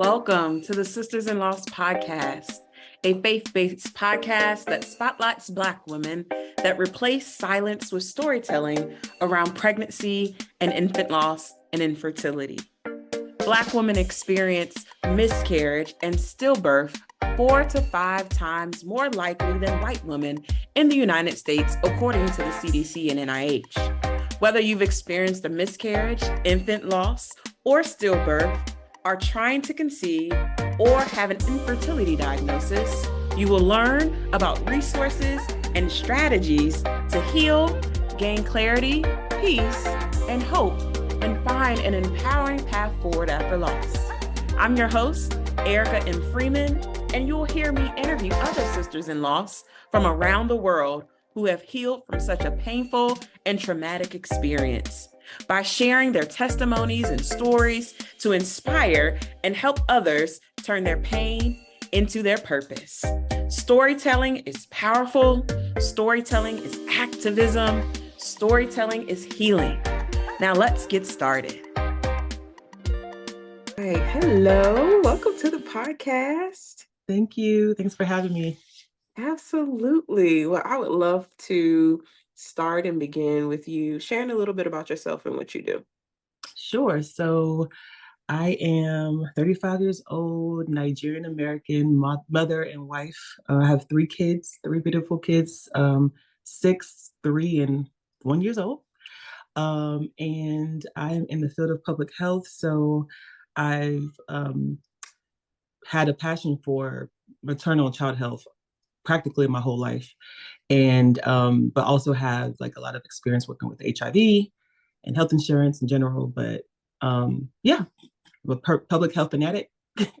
Welcome to the Sisters in Loss podcast, a faith-based podcast that spotlights Black women that replace silence with storytelling around pregnancy and infant loss and infertility. Black women experience miscarriage and stillbirth 4 to 5 times more likely than white women in the United States, according to the CDC and NIH. Whether you've experienced a miscarriage, infant loss, or stillbirth, are trying to conceive, or have an infertility diagnosis, you will learn about resources and strategies to heal, gain clarity, peace, and hope, and find an empowering path forward after loss. I'm your host, Erica M. Freeman, and you'll hear me interview other sisters in loss from around the world who have healed from such a painful and traumatic experience by sharing their testimonies and stories to inspire and help others turn their pain into their purpose. Storytelling is powerful. Storytelling is activism. Storytelling is healing. Now let's get started. Hey, hello. Welcome to the podcast. Thank you. Thanks for having me. Absolutely. Well, I would love to start and begin with you sharing a little bit about yourself and what you do. Sure. So I am 35 years old, Nigerian American, mother and wife. I have 3 kids, 3 beautiful kids, 6, 3, and 1 years old. And I'm in the field of public health. So I've had a passion for maternal and child health practically my whole life. And but also have like a lot of experience working with HIV and health insurance in general. But yeah, I'm a public health fanatic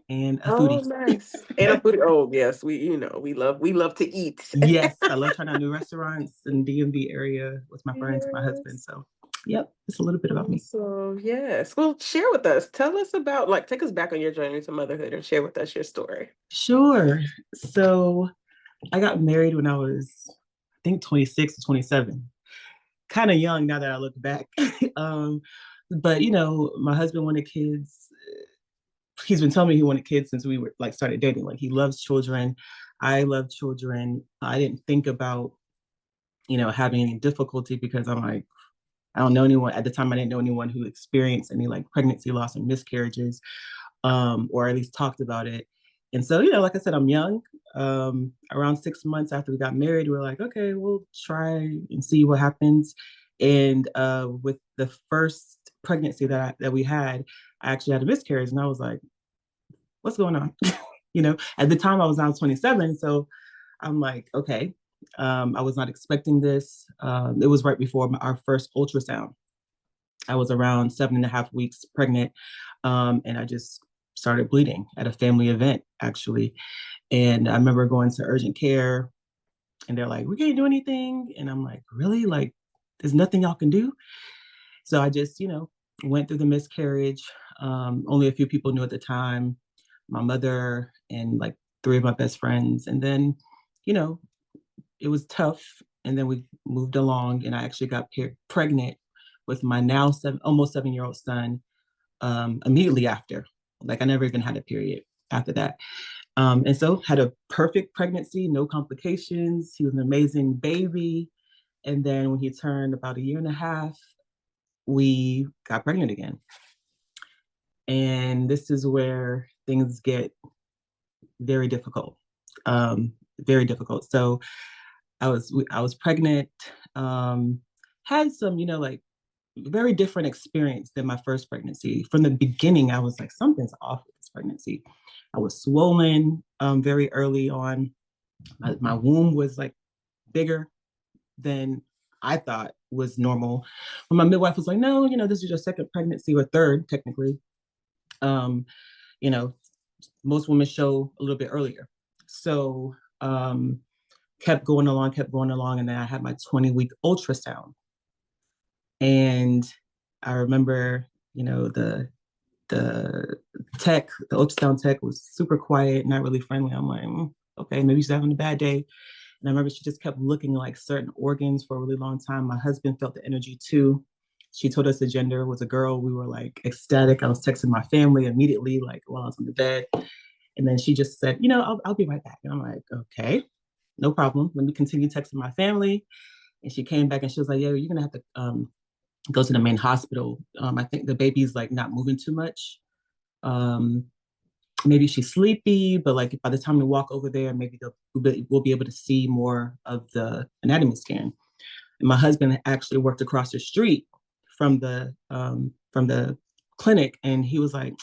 and a foodie. Oh, nice. And a foodie. Oh, yes, we love to eat. Yes, I love trying out new restaurants in the DMV area with my friends, my husband. So yep, it's a little bit about me. So yes, well, share with us. Tell us about, take us back on your journey to motherhood and share with us your story. Sure. So I got married when I was, I think, 26 or 27. Kind of young now that I look back. But, you know, my husband wanted kids. He's been telling me he wanted kids since we were started dating. Like, he loves children. I love children. I didn't think about, having any difficulty because I'm like, I don't know anyone. At the time, I didn't know anyone who experienced any pregnancy loss and miscarriages, or at least talked about it. And so, like I said, I'm young. Around 6 months after we got married, we were like, okay, we'll try and see what happens. And with the first pregnancy that we had, I actually had a miscarriage, and I was like, what's going on? At the time I was now 27. So I'm like, okay, I was not expecting this. It was right before our first ultrasound. I was around 7.5 weeks pregnant. And I just started bleeding at a family event, actually. And I remember going to urgent care, and they're like, we can't do anything. And I'm like, really? There's nothing y'all can do? So I just, went through the miscarriage. Only a few people knew at the time, my mother and 3 of my best friends. And then, it was tough. And then we moved along, and I actually got pregnant with my now almost 7-year-old son immediately after. I never even had a period after that. And so had a perfect pregnancy, no complications. He was an amazing baby. And then when he turned about 1.5 years, we got pregnant again. And this is where things get very difficult, very difficult. So I was pregnant, had some, very different experience than my first pregnancy. From the beginning, I was like, something's off with this pregnancy. I was swollen very early on. My womb was bigger than I thought was normal. But my midwife was like, no, this is your second pregnancy, or third, technically. Most women show a little bit earlier. So kept going along. And then I had my 20-week ultrasound. And I remember, the ultrasound tech was super quiet, not really friendly. I'm like, okay, maybe she's having a bad day. And I remember she just kept looking certain organs for a really long time. My husband felt the energy too. She told us the gender was a girl. We were like ecstatic. I was texting my family immediately, like while I was in the bed. And then she just said, I'll be right back. And I'm like, okay, no problem. Let me continue texting my family. And she came back and she was like, yeah, you're going to have to go to the main hospital. I think the baby's like not moving too much. Maybe she's sleepy, but like by the time we walk over there, maybe we'll be able to see more of the anatomy scan. And my husband actually worked across the street from the clinic, and he was like,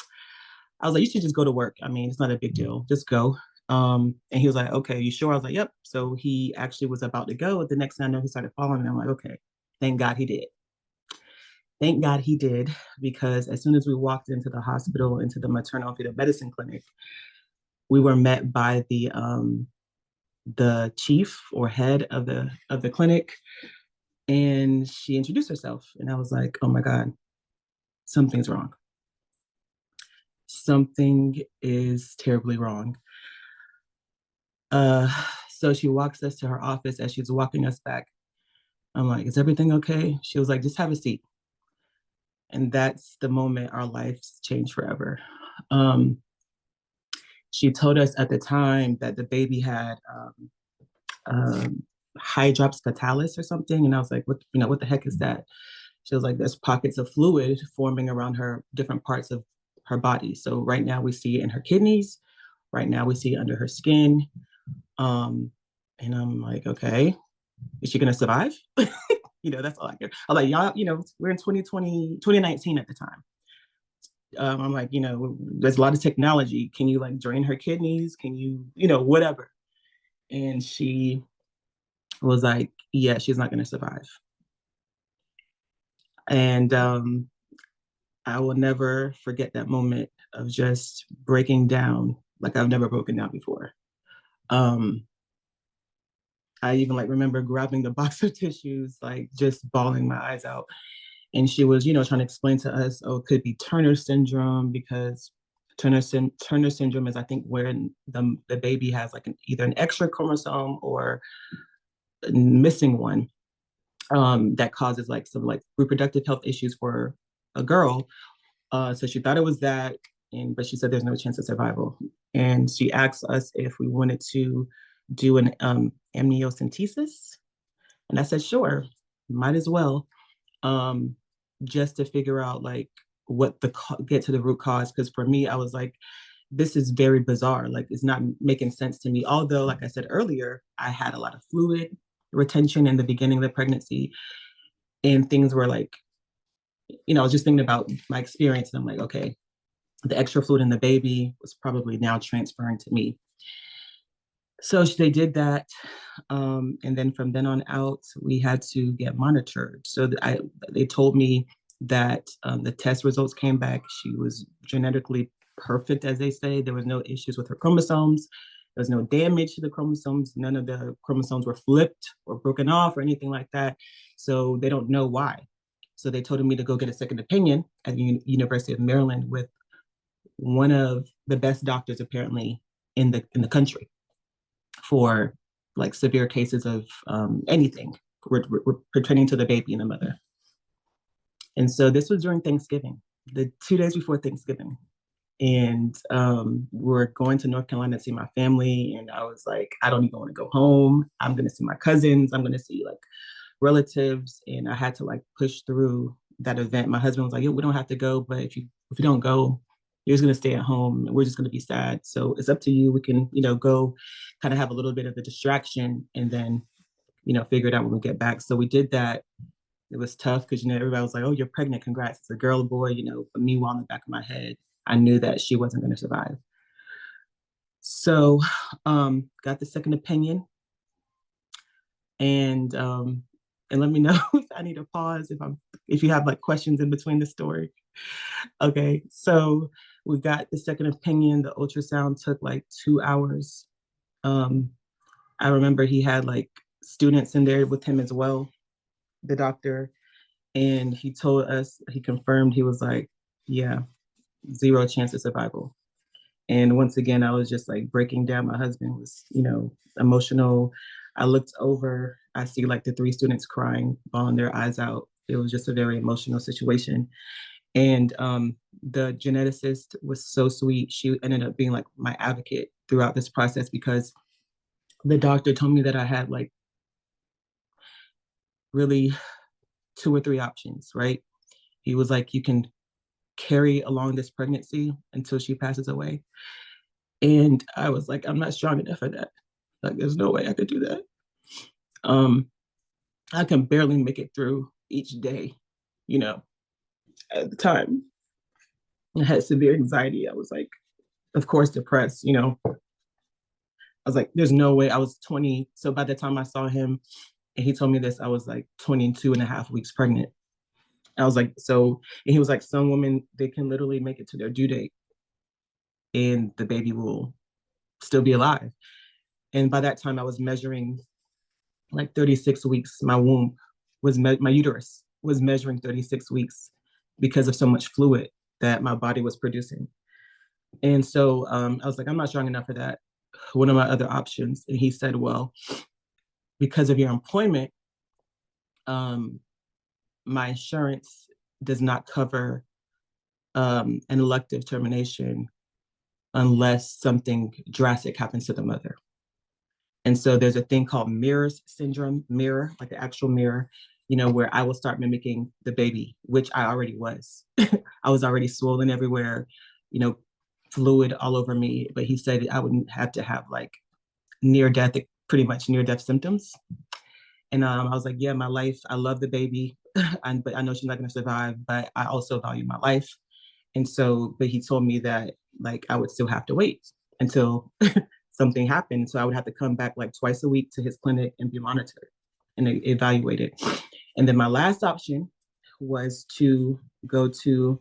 I was like, you should just go to work. I mean, it's not a big deal. Just go. And he was like, okay, you sure? I was like, yep. So he actually was about to go. The next thing I know, he started following me. I'm like, okay, thank God he did. Thank God he did, because as soon as we walked into the hospital, into the maternal fetal medicine clinic, we were met by the chief or head of the clinic, and she introduced herself, and I was like, oh my God, something's wrong. Something is terribly wrong. So she walks us to her office. As she's walking us back, I'm like, is everything okay? She was like, just have a seat. And that's the moment our lives changed forever. She told us at the time that the baby had Hydrops Fetalis or something. And I was like, what the heck is that? She was like, there's pockets of fluid forming around her different parts of her body. So right now we see it in her kidneys. Right now we see it under her skin. And I'm like, okay, is she gonna survive? That's all I care. I'm like, y'all, we're in 2020, 2019 at the time. I'm like, there's a lot of technology. Can you like drain her kidneys? Can you, whatever? And she was like, yeah, she's not gonna survive. And I will never forget that moment of just breaking down like I've never broken down before. I even like remember grabbing the box of tissues, like just bawling my eyes out. And she was, trying to explain to us, oh, it could be Turner syndrome, because Turner syndrome is, I think, where the baby has like either an extra chromosome or missing one, that causes like some like reproductive health issues for a girl. So she thought it was that, but she said there's no chance of survival. And she asked us if we wanted to do an amniocentesis. And I said, sure, might as well, just to figure out like get to the root cause. Because for me, I was like, this is very bizarre. Like, it's not making sense to me. Although, like I said earlier, I had a lot of fluid retention in the beginning of the pregnancy, and things were like, I was just thinking about my experience, and I'm like, okay, the extra fluid in the baby was probably now transferring to me. So they did that. And then from then on out, we had to get monitored. So they told me that the test results came back. She was genetically perfect, as they say. There was no issues with her chromosomes. There was no damage to the chromosomes. None of the chromosomes were flipped or broken off or anything like that. So they don't know why. So they told me to go get a second opinion at the University of Maryland with one of the best doctors apparently in the country for like severe cases of anything pertaining to the baby and the mother. And so this was during Thanksgiving, the 2 days before Thanksgiving. And we're going to North Carolina to see my family. And I was like, I don't even want to go home. I'm going to see my cousins. I'm going to see like relatives. And I had to like push through that event. My husband was like, yeah, we don't have to go, but if you don't go, you're just going to stay at home and we're just going to be sad. So it's up to you. We can, go kind of have a little bit of a distraction and then, figure it out when we get back. So we did that. It was tough because, everybody was like, oh, you're pregnant. Congrats. It's a girl or boy, but meanwhile, in the back of my head, I knew that she wasn't going to survive. So got the second opinion. And let me know if I need to pause, if you have like questions in between the story. Okay, so we got the second opinion. The ultrasound took like 2 hours. I remember he had like students in there with him as well, the doctor, and he confirmed, he was like, yeah, 0 chance of survival. And once again, I was just like breaking down. My husband was, emotional. I looked over, I see like the 3 students crying, bawling their eyes out. It was just a very emotional situation. And the geneticist was so sweet. She ended up being like my advocate throughout this process because the doctor told me that I had like really two or three options, right? He was like, you can carry along this pregnancy until she passes away. And I was like, I'm not strong enough for that. Like, there's no way I could do that. Um, I can barely make it through each day, you know, at the time. I had severe anxiety. I was like, of course, depressed, you know. I was like, there's no way. I was 20. So by the time I saw him and he told me this, I was like 22 and a half weeks pregnant. I was like, so, and he was like, some women, they can literally make it to their due date and the baby will still be alive. And by that time, I was measuring like 36 weeks. My womb was, my uterus was measuring 36 weeks because of so much fluid that my body was producing. And so I was like, I'm not strong enough for that. What are my other options? And he said, well, because of your employment, um, my insurance does not cover an elective termination unless something drastic happens to the mother. And so there's a thing called mirrors syndrome, mirror, like the actual mirror, you know, where I will start mimicking the baby, which I already was. I was already swollen everywhere, you know, fluid all over me. But he said I wouldn't have to have like near death, pretty much near death symptoms. And I was like, yeah, my life, I love the baby, but I know she's not going to survive, but I also value my life. And so, but he told me that like I would still have to wait until something happened. So I would have to come back like twice a week to his clinic and be monitored and evaluated. And then my last option was to go to,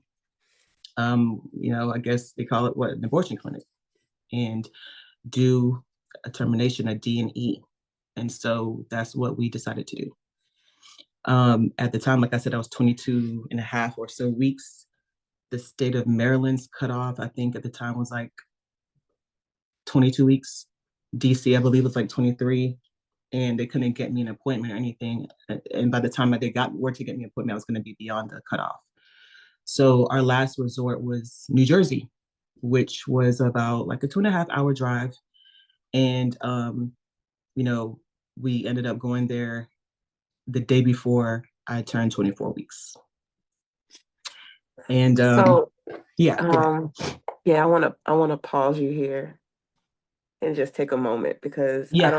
you know, I guess they call it what, an abortion clinic, and do a termination, a D&E. And so that's what we decided to do. At the time, like I said, I was 22 and a half or so weeks. The state of Maryland's cutoff, I think at the time was like 22 weeks. DC, I believe, was like 23. And they couldn't get me an appointment or anything. And by the time that they got word to get me an appointment, I was going to be beyond the cutoff. So our last resort was New Jersey, which was about like a 2.5 hour drive. And, you know, we ended up going there the day before I turned 24 weeks. And So, yeah, yeah, I want to pause you here and just take a moment because yeah, I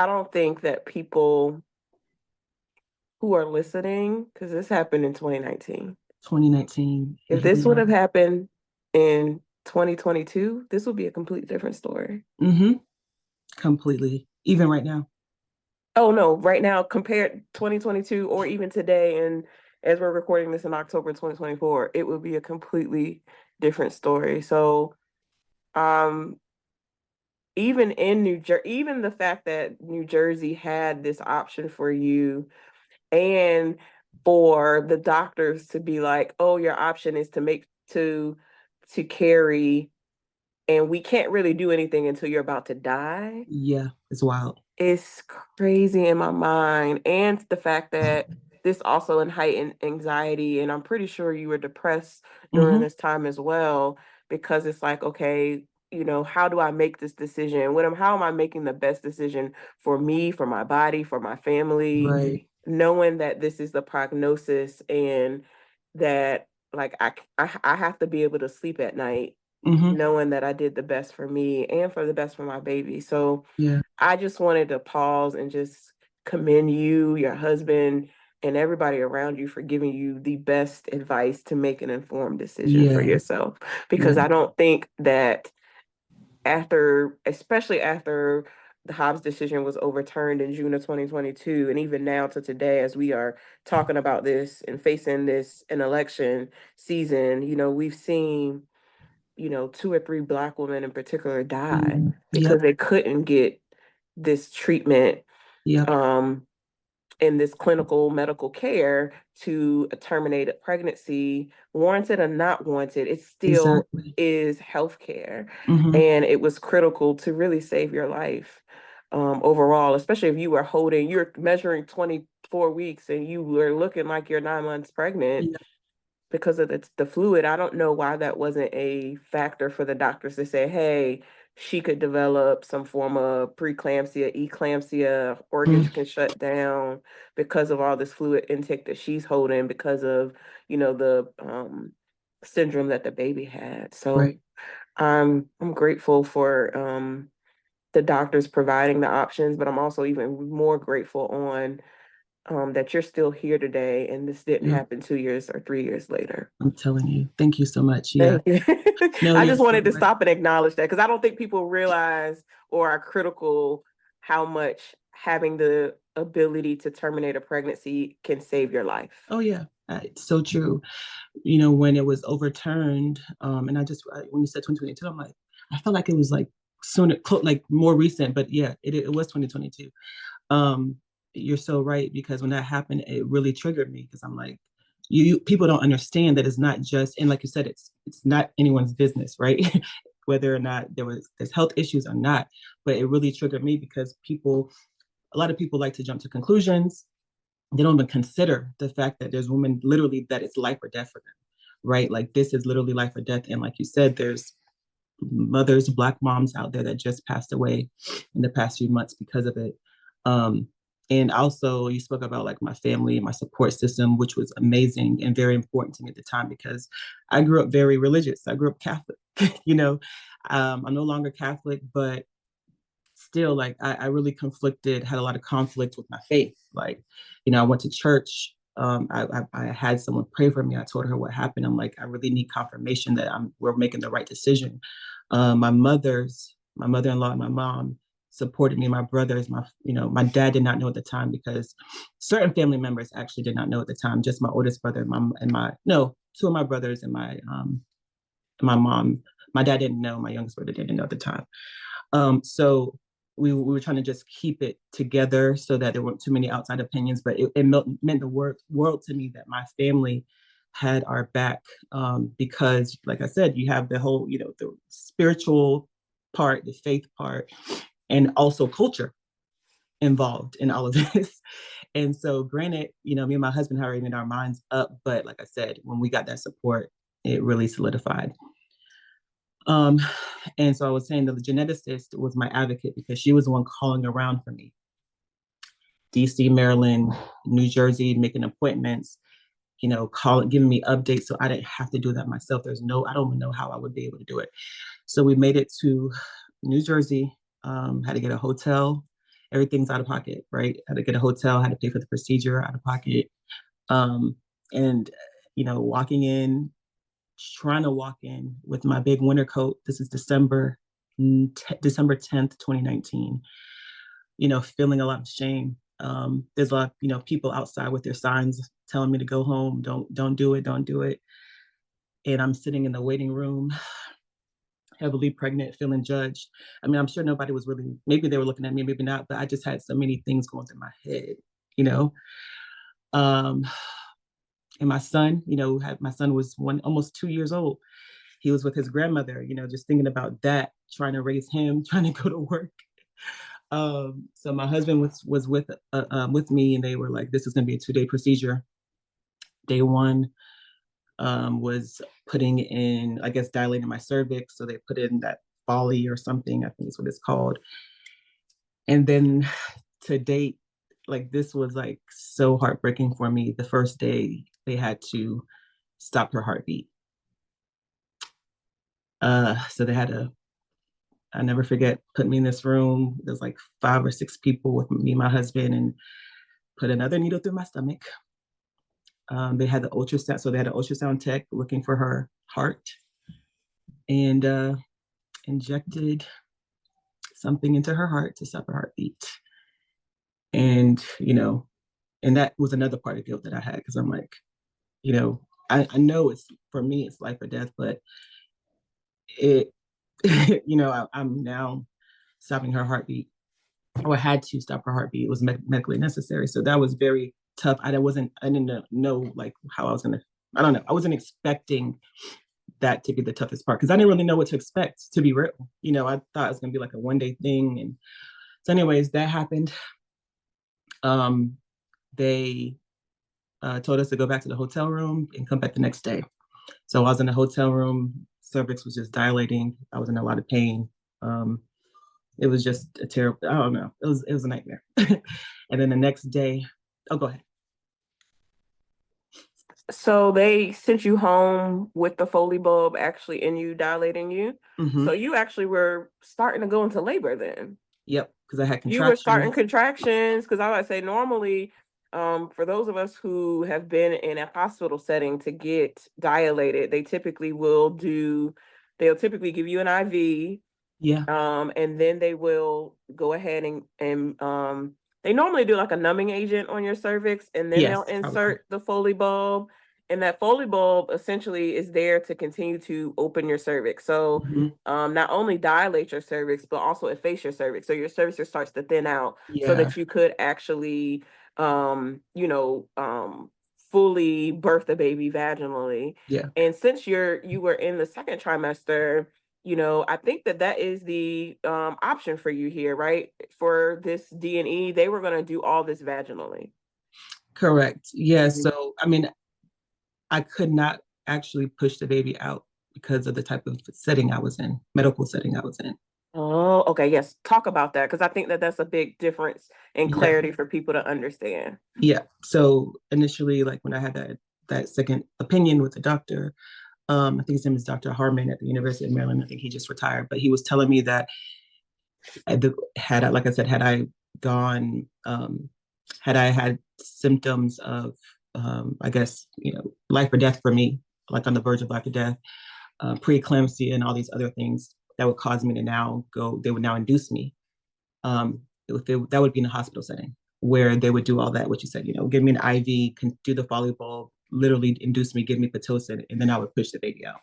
don't think that people who are listening, because this happened in 2019. 2019. If this would have happened in 2022, this would be a completely different story. Mm-hmm. Completely. Even right now. Oh no, right now compared 2022 or even today, and as we're recording this in October 2024, it would be a completely different story. So even in New Jersey, even the fact that New Jersey had this option for you, and for the doctors to be like, oh, your option is to make to carry, and we can't really do anything until you're about to die. Yeah, it's wild. It's crazy in my mind. And the fact that this also in heightened anxiety, and I'm pretty sure you were depressed during this time as well, because it's like, okay, you know, how do I make this decision? How am I making the best decision for me, for my body, for my family, right, knowing that this is the prognosis, and that like I have to be able to sleep at night knowing that I did the best for me and for the best for my baby. So yeah, I just wanted to pause and just commend you, your husband, and everybody around you for giving you the best advice to make an informed decision for yourself. Because I don't think that especially after the Hobbs decision was overturned in June of 2022, and even now to today, as we are talking about this and facing an election season, you know, we've seen, you know, 2 or 3 Black women in particular die because they couldn't get this treatment in this clinical medical care to terminate a pregnancy, warranted or not warranted. It still is healthcare, and it was critical to really save your life. overall, especially if you were you're measuring 24 weeks and you were looking like you're 9 months pregnant. Yeah. Because of the fluid. I don't know why that wasn't a factor for the doctors to say, hey, she could develop some form of preeclampsia, eclampsia, organs can shut down because of all this fluid intake that she's holding because of, the syndrome that the baby had. So Right. I'm grateful for the doctors providing the options, but I'm also even more grateful on that you're still here today and this didn't happen 2 years or 3 years later. I'm telling you. Thank you so much. Yeah. Thank you. No, I you're just so wanted to right. stop and acknowledge that because I don't think people realize or are critical how much having the ability to terminate a pregnancy can save your life. Oh, yeah. It's so true. When it was overturned, and when you said 2022, I'm like, I felt like it was like sooner, like more recent, but yeah, it was 2022. You're so right, because when that happened, it really triggered me, because I'm like, people don't understand that it's not just, and like you said, it's not anyone's business, right? Whether or not there's health issues or not, but it really triggered me because a lot of people like to jump to conclusions. They don't even consider the fact that there's women literally that it's life or death for them, right? Like this is literally life or death. And like you said, there's mothers, Black moms out there that just passed away in the past few months because of it. And also you spoke about like my family and my support system, which was amazing and very important to me at the time, because I grew up very religious. I grew up Catholic, I'm no longer Catholic, but still, like, I really had a lot of conflict with my faith. Like, I went to church. I had someone pray for me. I told her what happened. I'm like, I really need confirmation that we're making the right decision. My mother-in-law and my mom supported me. My brothers, my dad did not know at the time, because certain family members actually did not know at the time. Just my oldest brother, two of my brothers and my mom. My dad didn't know. My youngest brother didn't know at the time. So we were trying to just keep it together so that there weren't too many outside opinions, but it meant the world to me that my family had our back, because like I said, you have the whole, the spiritual part, the faith part, and also culture involved in all of this. And so granted, me and my husband had already made our minds up, but like I said, when we got that support, it really solidified. And so I was saying that the geneticist was my advocate, because she was the one calling around for me. DC, Maryland, New Jersey, making appointments, giving me updates. So I didn't have to do that myself. I don't even know how I would be able to do it. So we made it to New Jersey, had to get a hotel. Everything's out of pocket, right? Had to get a hotel, had to pay for the procedure out of pocket. And, trying to walk in with my big winter coat. This is December 10th, 2019, feeling a lot of shame. There's a lot of, people outside with their signs telling me to go home. Don't do it. Don't do it. And I'm sitting in the waiting room, heavily pregnant, feeling judged. I mean, I'm sure nobody was really, maybe they were looking at me, maybe not, but I just had so many things going through my head, And my son, my son was almost 2 years old. He was with his grandmother, just thinking about that, trying to raise him, trying to go to work. So my husband was with me, and they were like, this is going to be a 2-day procedure. Day one was putting in, I guess, dilating my cervix. So they put in that Foley or something, I think is what it's called. And then to date, like, this was like so heartbreaking for me. The first day they had to stop her heartbeat. So they had to, I never forget, put me in this room. There's like 5 or 6 people with me and my husband, and put another needle through my stomach. They had the ultrasound, so they had an ultrasound tech looking for her heart, and injected something into her heart to stop her heartbeat. And, and that was another part of guilt that I had, because I'm like, I know it's, for me, it's life or death, but I'm now stopping her heartbeat, or had to stop her heartbeat. It was medically necessary. So that was very tough. I didn't know like how I was going to, I don't know. I wasn't expecting that to be the toughest part, because I didn't really know what to expect, to be real. I thought it was going to be like a 1-day thing, and So anyways, that happened. They told us to go back to the hotel room and come back the next day. So I was in the hotel room, cervix was just dilating. I was in a lot of pain. It was just a terrible, I don't know. It was a nightmare. And then the next day, oh, go ahead. So they sent you home with the Foley bulb actually in you, dilating you. Mm-hmm. So you actually were starting to go into labor then. Yep, because I had contractions. You were starting contractions, because I would say normally, for those of us who have been in a hospital setting to get dilated, they'll typically give you an IV. Yeah. And then they will go ahead and they normally do like a numbing agent on your cervix, and then they'll insert the Foley bulb. And that Foley bulb essentially is there to continue to open your cervix. So not only dilate your cervix, but also efface your cervix. So your cervix starts to thin out so that you could actually, fully birth the baby vaginally. Yeah. And since you were in the second trimester, I think that is the option for you here, right? For this D&E, they were going to do all this vaginally. Correct. Yeah. So, I mean, I could not actually push the baby out because of the type of setting I was in, medical setting I was in. Oh, okay. Yes. Talk about that, because I think that's a big difference in clarity for people to understand. Yeah. So initially, like when I had that second opinion with the doctor, I think his name is Dr. Harmon at the University of Maryland. I think he just retired, but he was telling me that had I gone, had I had symptoms of, I guess, life or death for me, like on the verge of life or death, preeclampsia and all these other things that would cause me to now go, they would now induce me. That would be in a hospital setting where they would do all that, what you said, give me an IV, can do the Foley bulb, literally induce me, give me Pitocin, and then I would push the baby out.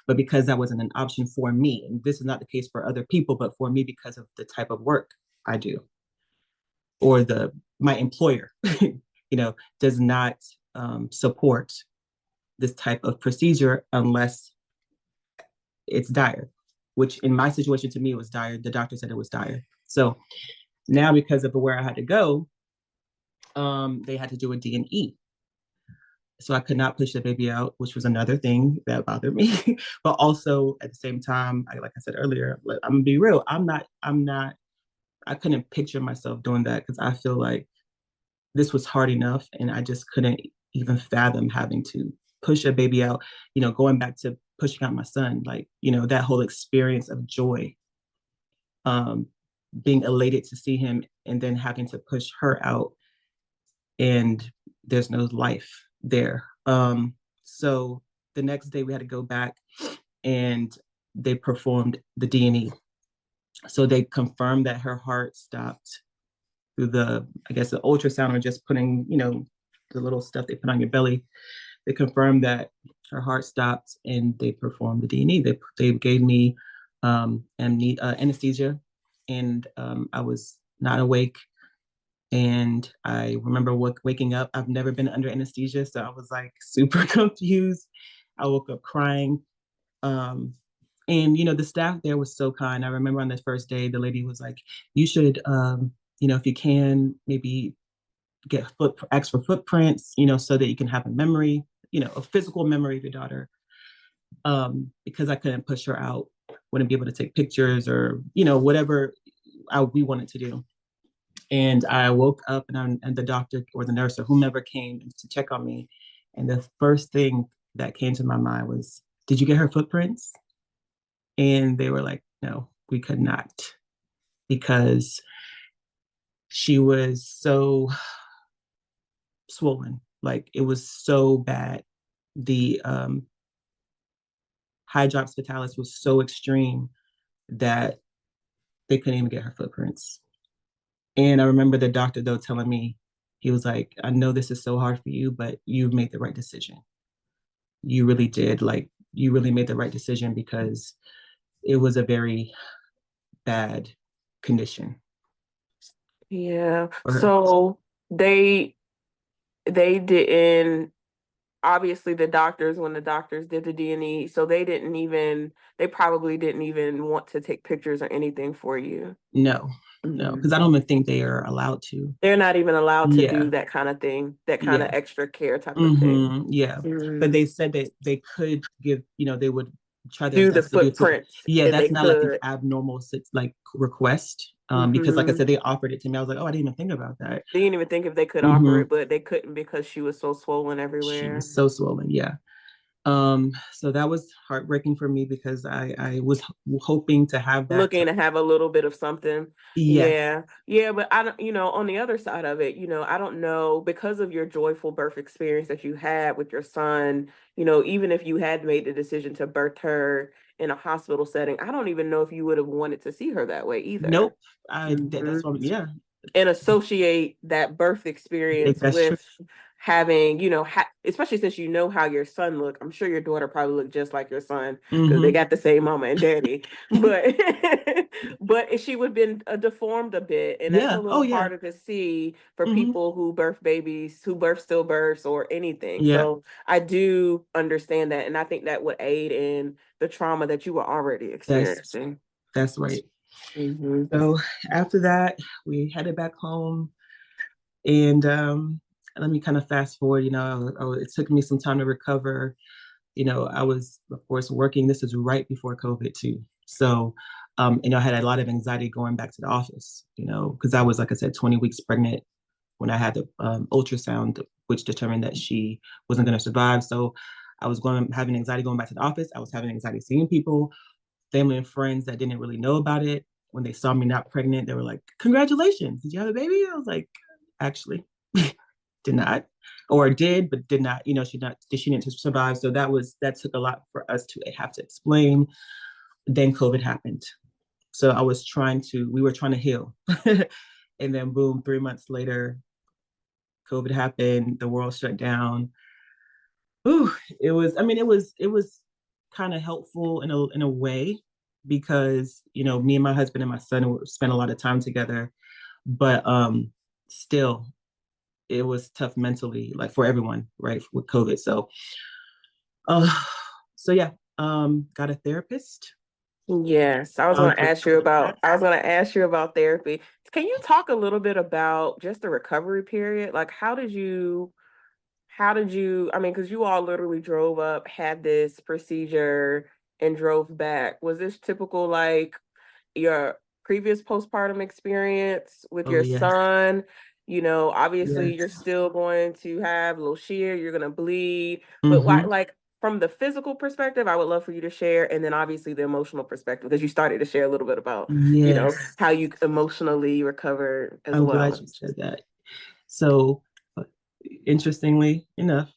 But because that wasn't an option for me, and this is not the case for other people, but for me, because of the type of work I do, or my employer, does not support this type of procedure unless it's dire, which in my situation to me was dire. The doctor said it was dire. So now, because of where I had to go, they had to do a D&E. So I could not push the baby out, which was another thing that bothered me. But also at the same time, like I said earlier, I'm gonna be real. I couldn't picture myself doing that because I feel like this was hard enough, and I just couldn't even fathom having to push a baby out. Going back to pushing out my son, like that whole experience of joy, being elated to see him, and then having to push her out, and there's no life there. So the next day we had to go back, and they performed the D&E. So they confirmed that her heart stopped through the ultrasound, or just putting, the little stuff they put on your belly. They confirmed that her heart stopped, and they performed the D&E. They gave me anesthesia, and I was not awake. And I remember waking up. I've never been under anesthesia, so I was like super confused. I woke up crying. And the staff there was so kind. I remember on the first day, the lady was like, you should, if you can, maybe ask for footprints, so that you can have a memory, a physical memory of your daughter. Because I couldn't push her out, wouldn't be able to take pictures or, whatever we wanted to do. And I woke up, and the doctor or the nurse or whomever came to check on me. And the first thing that came to my mind was, did you get her footprints? And they were like, no, we could not, because she was so swollen. Like, it was so bad. The Hydrops Fetalis was so extreme that they couldn't even get her footprints. And I remember the doctor, though, telling me, he was like, I know this is so hard for you, but you made the right decision. You really did. Like, you really made the right decision, because it was a very bad condition. Yeah. So they didn't obviously the doctors, when the doctors did the D&E, so they probably didn't even want to take pictures or anything for you. No, because I don't even think they are allowed to. They're not even allowed to do that kind of thing, that kind of extra care type of thing. Yeah. But they said that they could give, they would try their do the best to do footprints. Yeah, that's not like an abnormal like request. Because like I said, they offered it to me. I was like, oh, I didn't even think about that. They didn't even think if they could offer it, but they couldn't because she was so swollen everywhere. She was so swollen, yeah. So that was heartbreaking for me because I was hoping to have that. Looking to have a little bit of something. Yes. Yeah. But I don't, on the other side of it, I don't know, because of your joyful birth experience that you had with your son, even if you had made the decision to birth her in a hospital setting, I don't even know if you would have wanted to see her that way either. Nope. That's what, yeah. And associate that birth experience with having, especially since you know how your son looked. I'm sure your daughter probably looked just like your son because they got the same mama and daddy. But she would have been deformed a bit, and that's a little harder to see for people who birth babies, who birth stillbirths or anything. So I do understand that, and I think that would aid in the trauma that you were already experiencing. That's right. So after that, we headed back home, and let me kind of fast forward. It took me some time to recover. I was, of course, working. This is right before COVID too. So, I had a lot of anxiety going back to the office. Because I was, like I said, 20 weeks pregnant when I had the ultrasound, which determined that she wasn't going to survive. So, I was having anxiety going back to the office. I was having anxiety seeing people, family and friends that didn't really know about it. When they saw me not pregnant, they were like, "Congratulations, did you have a baby?" I was like, "Actually, did not, or did, but did not. She didn't survive." So that took a lot for us to have to explain. Then COVID happened. So we were trying to heal. And then boom, 3 months later, COVID happened, the world shut down. Ooh, it was kind of helpful in a way because, me and my husband and my son spent a lot of time together, but still it was tough mentally, like for everyone, right, with COVID. So yeah, got a therapist. Yes, I was going to ask you about therapy. Can you talk a little bit about just the recovery period? Like, how did you, because you all literally drove up, had this procedure, and drove back. Was this typical, like your previous postpartum experience with your son? Obviously you're still going to have a little shear, you're going to bleed, but like from the physical perspective, I would love for you to share, and then obviously the emotional perspective, because you started to share a little bit about, how you emotionally recovered as well. I'm glad you said that. So, interestingly enough,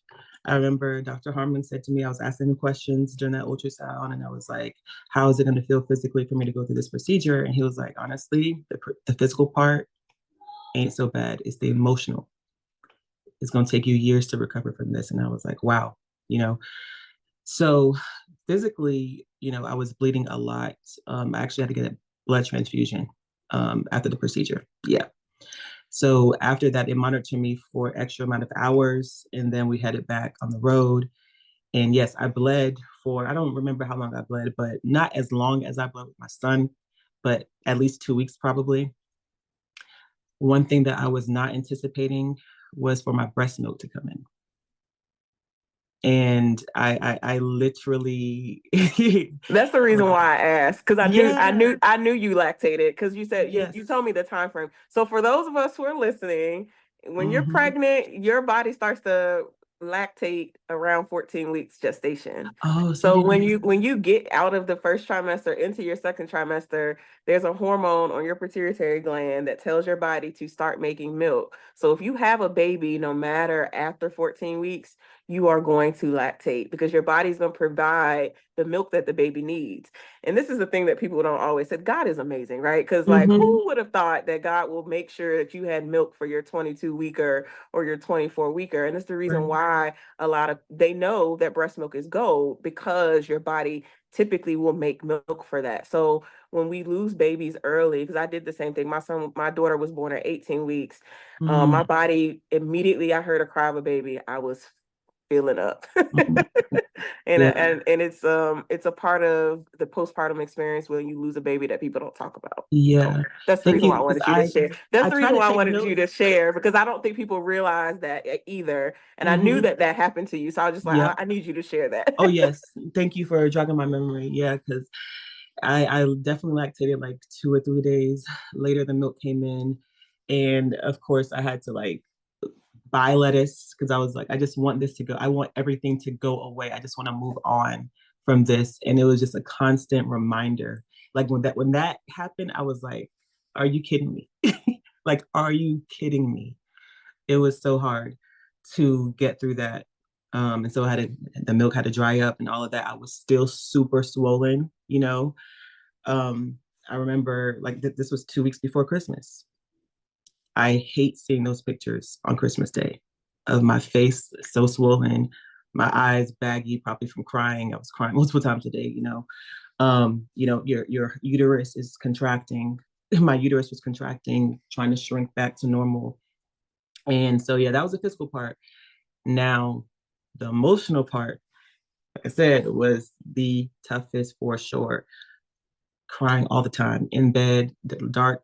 I remember Dr. Harmon said to me, I was asking him questions during that ultrasound, and I was like, how is it going to feel physically for me to go through this procedure? And he was like, honestly, the physical part ain't so bad. It's the emotional. It's going to take you years to recover from this. And I was like, wow, So physically, I was bleeding a lot. I actually had to get a blood transfusion after the procedure. Yeah. So after that, it monitored me for an extra amount of hours, and then we headed back on the road. And yes, I bled I don't remember how long I bled, but not as long as I bled with my son, but at least 2 weeks probably. One thing that I was not anticipating was for my breast milk to come in. And I literally that's the reason why I asked, because I knew you lactated, because you said you told me the time frame. So for those of us who are listening, when you're pregnant, your body starts to lactate around 14 weeks gestation. So when you get out of the first trimester into your second trimester, there's a hormone on your pituitary gland that tells your body to start making milk. So if you have a baby, no matter after 14 weeks, you are going to lactate because your body's going to provide the milk that the baby needs. And this is the thing that people don't always say. God is amazing, right? Because like, who would have thought that God will make sure that you had milk for your 22 weeker or your 24 weeker? And it's the reason why they know that breast milk is gold, because your body typically will make milk for that. So when we lose babies early, because I did the same thing. My daughter was born at 18 weeks. My body, immediately I heard a cry of a baby, I was filling up. Yeah. And it's a part of the postpartum experience when you lose a baby that people don't talk about. Yeah. That's the Thank reason you, why I wanted 'cause you to share. That's I the try reason to why I take wanted you to notes. share, because I don't think people realize that either. And I knew that happened to you. So I was just like, Yep. I need you to share that. Oh, yes. Thank you for jogging my memory. Yeah, because I definitely lactated like 2 or 3 days later. The milk came in. And of course, I had to like buy lettuce because I was like, I just want this to go. I want everything to go away. I just want to move on from this. And it was just a constant reminder. Like when that happened, I was like, are you kidding me? Like, are you kidding me? It was so hard to get through that. And so the milk had to dry up and all of that. I was still super swollen, you know. I remember like this was 2 weeks before Christmas. I hate seeing those pictures on Christmas Day of my face so swollen, my eyes baggy, probably from crying. I was crying multiple times a day, you know. Your uterus is contracting. My uterus was contracting, trying to shrink back to normal. And so, yeah, that was the physical part. Now, the emotional part, like I said, was the toughest for sure. Crying all the time in bed, the dark,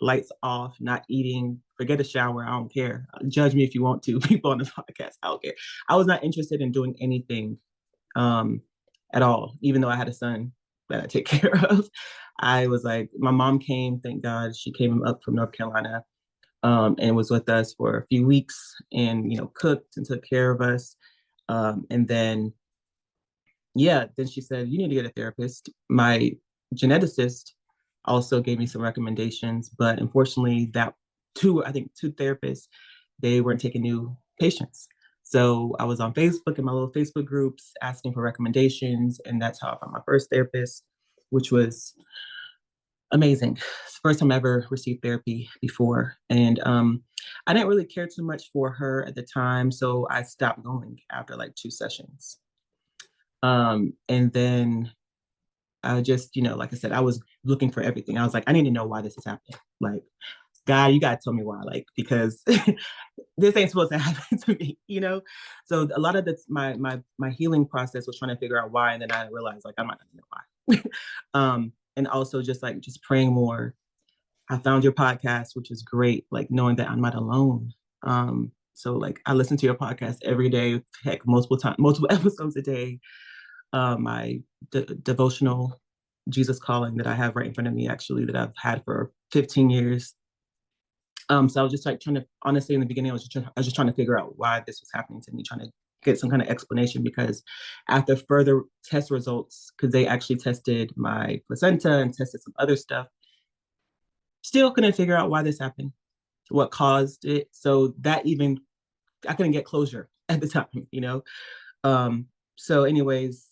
lights off, not eating, forget a shower. I don't care. Judge me if you want to, people on the podcast. I don't care. I was not interested in doing anything at all, even though I had a son that I take care of. I was like, my mom came, thank God. She came up from North Carolina and was with us for a few weeks and, you know, cooked and took care of us. And then, yeah, then she said, you need to get a therapist. My geneticist also gave me some recommendations, but unfortunately two therapists, they weren't taking new patients. So I was on Facebook in my little Facebook groups asking for recommendations. And that's how I found my first therapist, which was amazing. It's the first time I ever received therapy before. And I didn't really care too much for her at the time. So I stopped going after like 2 sessions. And then I just, you know, like I said, I was looking for everything. I was like, I need to know why this is happening. Like, God, you gotta tell me why, like, because this ain't supposed to happen to me, you know? So a lot of this, my healing process was trying to figure out why, and then I realized like I'm not gonna know why. And also just praying more. I found your podcast, which is great, like knowing that I'm not alone. So like I listen to your podcast every day, heck, multiple episodes a day. My devotional Jesus Calling that I have right in front of me, actually, that I've had for 15 years. So I was just like trying to, honestly, in the beginning, I was just trying to figure out why this was happening to me, trying to get some kind of explanation, because after further test results, because they actually tested my placenta and tested some other stuff, still couldn't figure out why this happened, what caused it. So that even, I couldn't get closure at the time, you know? So anyways,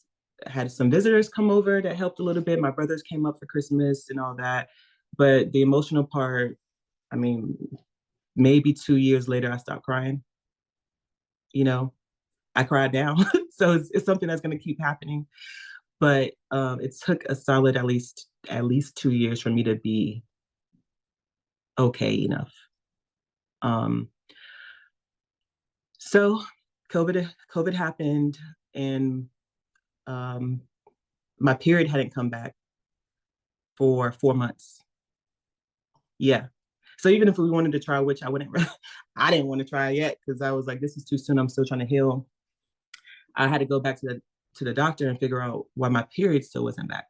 I had some visitors come over that helped a little bit. My brothers came up for Christmas and all that. But the emotional part, I mean, maybe 2 years later, I stopped crying. You know, I cried now. So it's something that's going to keep happening. But it took a solid at least 2 years for me to be okay enough. So COVID happened, and my period hadn't come back for 4 months. Yeah. So even if we wanted to try, which I didn't want to try yet because I was like, this is too soon. I'm still trying to heal. I had to go back to the doctor and figure out why my period still wasn't back.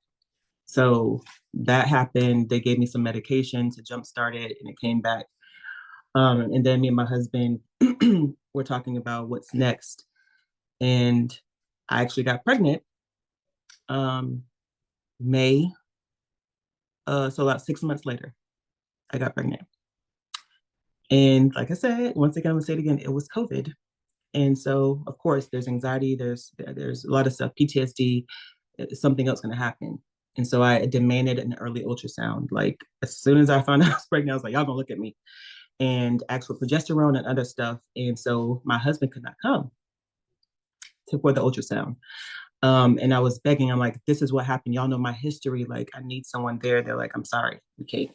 So that happened. They gave me some medication to jumpstart it, and it came back. And then me and my husband were talking about what's next. And I actually got pregnant May. So about 6 months later, I got pregnant. And like I said, once again, I'm gonna say it again, it was COVID. And so, of course, there's anxiety, there's a lot of stuff, PTSD, something else gonna happen. And so I demanded an early ultrasound. Like as soon as I found out I was pregnant, I was like, y'all gonna look at me, and ask for progesterone and other stuff. And so my husband could not come for the ultrasound. And I was begging, I'm like, this is what happened. Y'all know my history. Like, I need someone there. They're like, I'm sorry, we can't.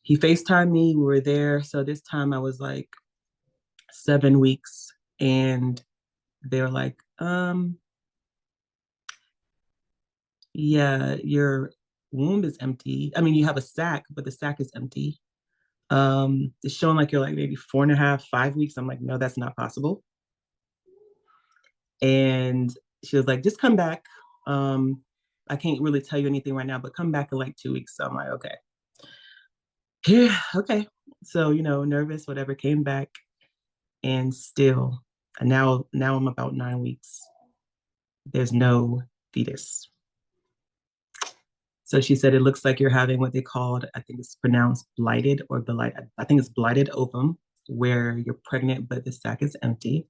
He FaceTimed me, we were there. So this time I was like 7 weeks And they were like, yeah, your womb is empty. I mean, you have a sac, but the sac is empty. It's showing like you're like maybe 4.5, 5 weeks. I'm like, no, that's not possible. And she was like, just come back. I can't really tell you anything right now, but come back in like 2 weeks. So I'm like, okay. Yeah, okay. So, nervous, whatever, came back and still, and now I'm about 9 weeks. There's no fetus. So she said, it looks like you're having what they called, I think it's pronounced blighted or blighted. I think it's blighted ovum, where you're pregnant, but the sac is empty.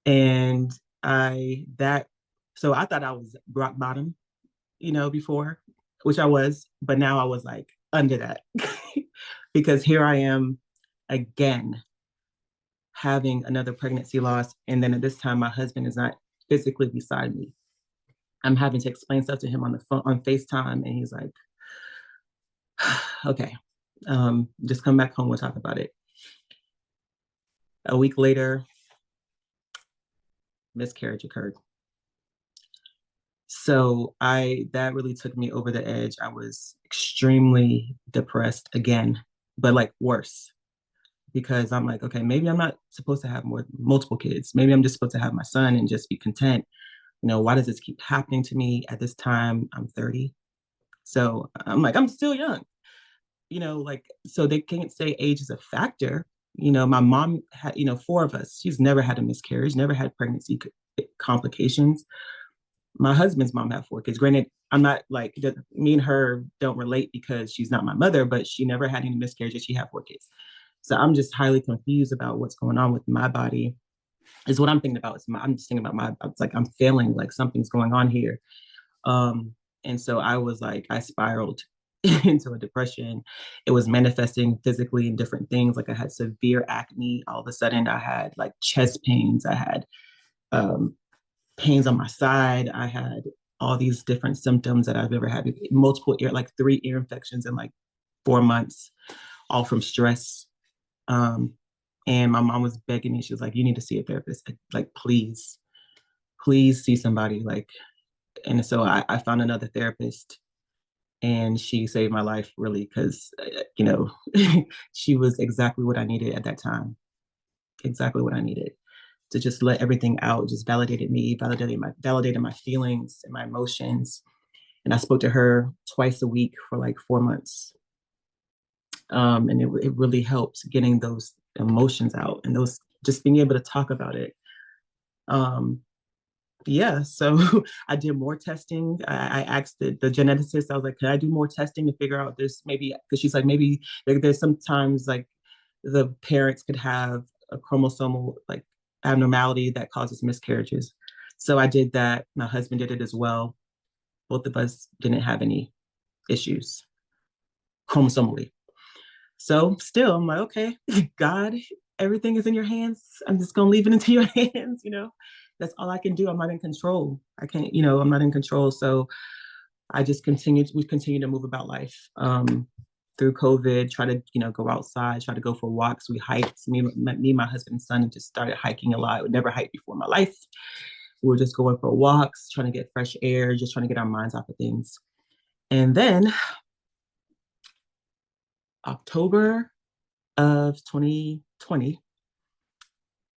And so I thought I was rock bottom, before, which I was, but now I was like under that because here I am again having another pregnancy loss. And then at this time, my husband is not physically beside me. I'm having to explain stuff to him on the phone, on FaceTime. And he's like, okay, just come back home. We'll talk about it. A week later, miscarriage occurred. So that really took me over the edge. I was extremely depressed again, but like worse, because I'm like, okay, maybe I'm not supposed to have multiple kids. Maybe I'm just supposed to have my son and just be content. Why does this keep happening to me? At this time, I'm 30. So I'm like, I'm still young, so they can't say age is a factor. My mom had, 4 of us. She's never had a miscarriage, never had pregnancy complications. My husband's mom had 4 kids. Granted, I'm not like, me and her don't relate because she's not my mother, but she never had any miscarriages. She had 4 kids. So I'm just highly confused about what's going on with my body. Is what I'm thinking about. I'm just thinking about it's like I'm feeling like something's going on here. And so I was like, I spiraled into a depression. It was manifesting physically in different things. Like I had severe acne. All of a sudden I had like chest pains. I had pains on my side. I had all these different symptoms that I've ever had, multiple like 3 ear infections in like 4 months, all from stress. And my mom was begging me. She was like, you need to see a therapist. Like, please see somebody. Like, and so I found another therapist, and she saved my life really because, she was exactly what I needed at that time. Exactly what I needed to just let everything out, just validated me, validated my feelings and my emotions. And I spoke to her twice a week for like 4 months. And it really helped getting those emotions out and those, just being able to talk about it. Yeah, so I did more testing. I asked the geneticist, I was like, can I do more testing to figure out this? Maybe, because she's like, maybe there's sometimes like the parents could have a chromosomal like abnormality that causes miscarriages. So I did that. My husband did it as well. Both of us didn't have any issues chromosomally. So still, I'm like, okay, God, everything is in your hands. I'm just going to leave it into your hands, That's all I can do. I'm not in control. I can't, I'm not in control. So we continue to move about life. Through COVID, try to, go outside, try to go for walks. We hiked, me, my husband and son just started hiking a lot. I would never hike before in my life. We were just going for walks, trying to get fresh air, just trying to get our minds off of things. And then October of 2020,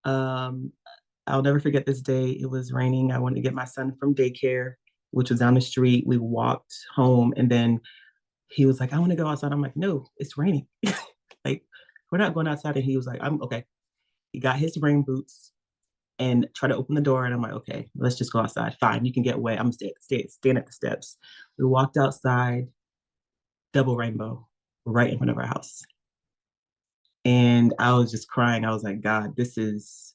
I'll never forget this day. It was raining. I wanted to get my son from daycare, which was down the street. We walked home, and then he was like, I want to go outside. I'm like, no, it's raining. Like, we're not going outside. And he was like, I'm okay. He got his rain boots and tried to open the door. And I'm like, okay, let's just go outside. Fine, you can get wet. I'm staying at the steps. We walked outside, double rainbow, right in front of our house. And I was just crying. I was like, God, this is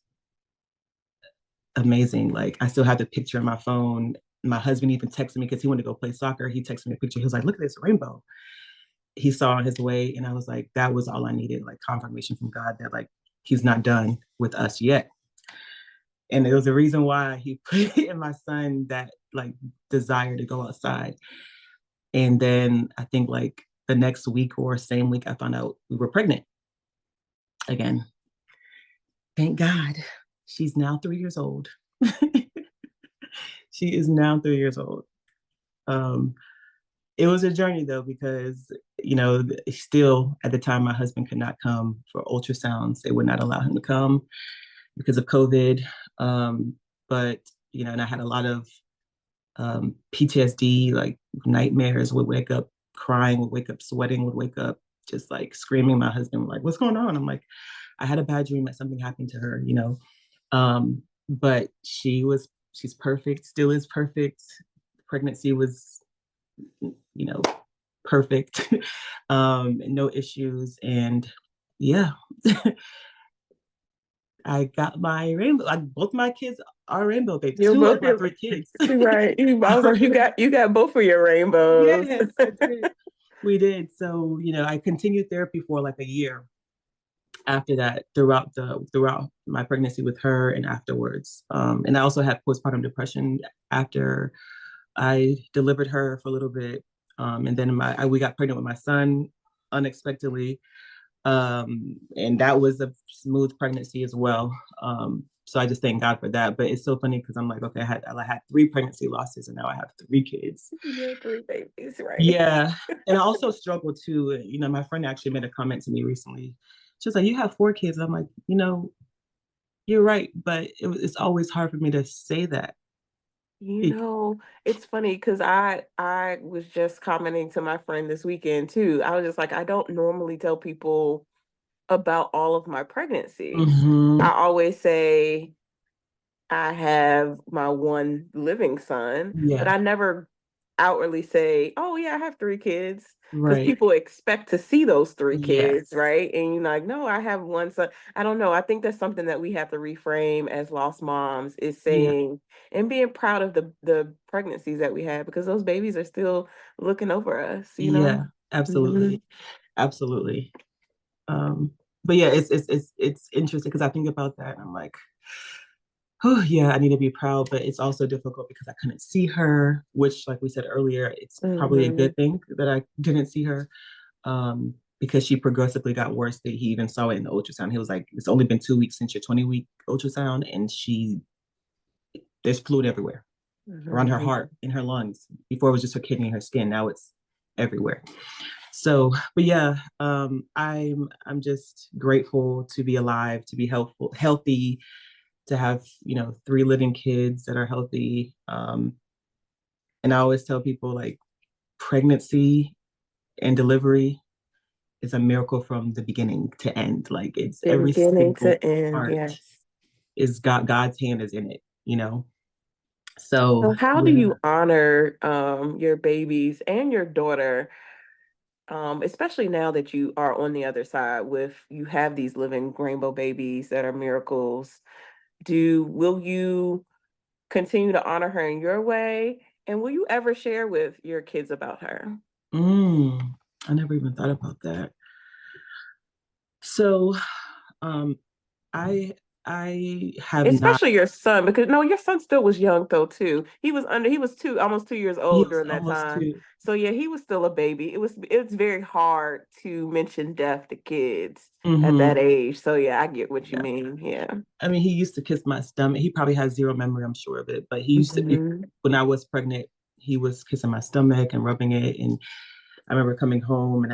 amazing. Like, I still have the picture on my phone. My husband even texted me because he wanted to go play soccer. He texted me a picture. He was like, look at this rainbow. He saw on his way. And I was like, that was all I needed, like confirmation from God that like, he's not done with us yet. And it was the reason why he put in my son that like desire to go outside. And then I think like the next week or same week, I found out we were pregnant again. Thank God. She's now 3 years old. She is now 3 years old. It was a journey though, because, still at the time, my husband could not come for ultrasounds. They would not allow him to come because of COVID. But, and I had a lot of PTSD, like nightmares, would wake up crying, would wake up sweating, would wake up just like screaming. My husband, like, what's going on? I'm like, I had a bad dream that something happened to her, but she's perfect, still is perfect. Pregnancy was, perfect. No issues. And yeah, I got my rainbow. Both my kids are rainbow babies. Two of my 3 kids. Right. I was like, you got both of your rainbows. Yes, I did. We did. So, I continued therapy for like a year after that, throughout my pregnancy with her and afterwards. And I also had postpartum depression after I delivered her for a little bit. And then we got pregnant with my son unexpectedly. And that was a smooth pregnancy as well. So I just thank God for that. But it's so funny because I'm like, okay, I had 3 pregnancy losses and now I have 3 kids. Yeah, 3 babies, right? Yeah. And I also struggle too. My friend actually made a comment to me recently. She was like, you have 4 kids. I'm like, you're right. But it's always hard for me to say that. It's funny because I was just commenting to my friend this weekend too. I was just like, I don't normally tell people about all of my pregnancies. Mm-hmm. I always say I have my one living son, but I never outwardly say, oh yeah, I have 3 kids. Because people expect to see those 3 kids, right? And you're like, no, I have one son. I don't know. I think that's something that we have to reframe as lost moms, is saying and being proud of the pregnancies that we have, because those babies are still looking over us, Yeah, absolutely. Mm-hmm. Absolutely. But yeah, it's interesting because I think about that and I'm like, oh yeah, I need to be proud, but it's also difficult because I couldn't see her, which, like we said earlier, it's probably a good thing that I didn't see her, because she progressively got worse. That he even saw it in the ultrasound. He was like, it's only been 2 weeks since your 20-week ultrasound, and there's fluid everywhere around her heart, in her lungs. Before it was just her kidney and her skin. Now it's everywhere. So, but yeah, I'm just grateful to be alive, to be healthy, to have 3 living kids that are healthy. And I always tell people, like, pregnancy and delivery is a miracle from the beginning to end. Like, it's every single to end, part. Yes. Is God's hand is in it, So how do you honor your babies and your daughter, especially now that you are on the other side, you have these living rainbow babies that are miracles? Will you continue to honor her in your way? And will you ever share with your kids about her? I never even thought about that. So, I have especially your son, because your son still was young though too. He was almost 2 years old during that time. 2. So yeah, he was still a baby. It's very hard to mention death to kids at that age. So yeah, I get what you mean. Yeah. I mean, he used to kiss my stomach. He probably has zero memory, I'm sure of it, but he used to, when I was pregnant, he was kissing my stomach and rubbing it. And I remember coming home and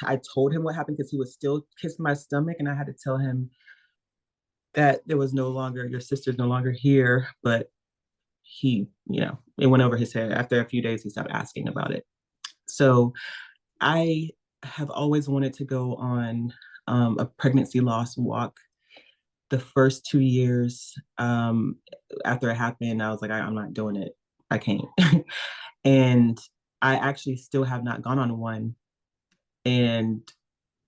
I told him what happened because he was still kissing my stomach, and I had to tell him that your sister's no longer here. But he, it went over his head. After a few days, he stopped asking about it. So I have always wanted to go on a pregnancy loss walk. The first 2 years after it happened, I was like, I'm not doing it. I can't. And I actually still have not gone on one. And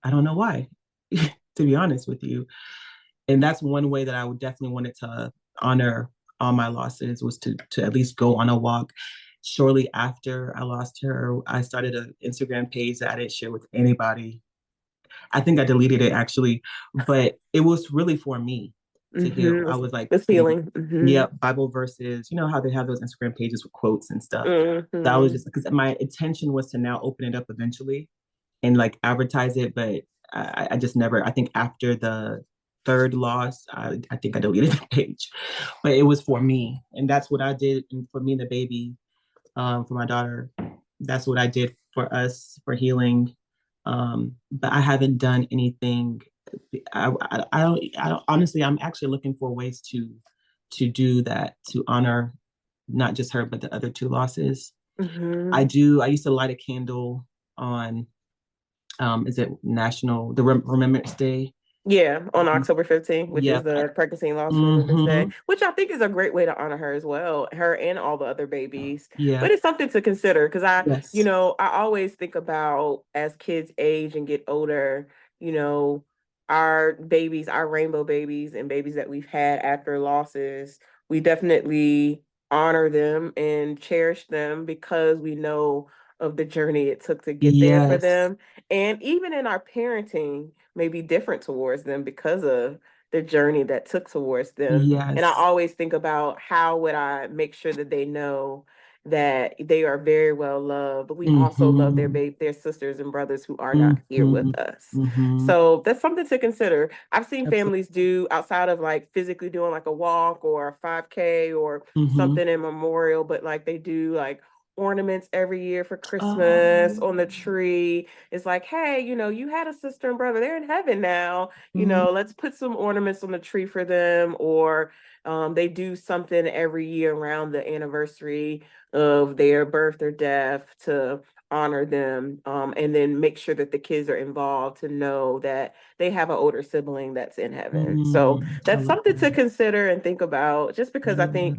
I don't know why, to be honest with you. And that's one way that I would definitely wanted to honor all my losses, was to at least go on a walk. Shortly after I lost her, I started an Instagram page that I didn't share with anybody. I think I deleted it actually, but it was really for me to heal. I was like, it's healing. Bible verses, how they have those Instagram pages with quotes and stuff. That was just because my intention was to now open it up eventually and like advertise it, but I just never. I think after the third loss, I think I deleted the page, but it was for me. And that's what I did. And for me and the baby, for my daughter, that's what I did for us, for healing. But I haven't done anything. I don't, honestly, I'm actually looking for ways to do that, to honor not just her, but the other two losses. Mm-hmm. I used to light a candle on, is it the Remembrance Day? Yeah, on October 15th, which is the Pregnancy Loss Remembrance Day, which I think is a great way to honor her as well, her and all the other babies. Yeah. But it's something to consider because I always think about as kids age and get older, our babies, our rainbow babies and babies that we've had after losses, we definitely honor them and cherish them because we know of the journey it took to get there for them. And even in our parenting, may be different towards them because of the journey that took towards them. And I always think about how would I make sure that they know that they are very well loved, but we also love their sisters and brothers who are not here with us. So that's something to consider. I've seen families do outside of like physically doing like a walk or a 5K or something in memorial, but like they do like ornaments every year for Christmas on the tree. It's like, hey, you had a sister and brother, they're in heaven now. Let's put some ornaments on the tree for them. Or they do something every year around the anniversary of their birth or death to honor them, and then make sure that the kids are involved to know that they have an older sibling that's in heaven. So that's something to consider and think about, just because I think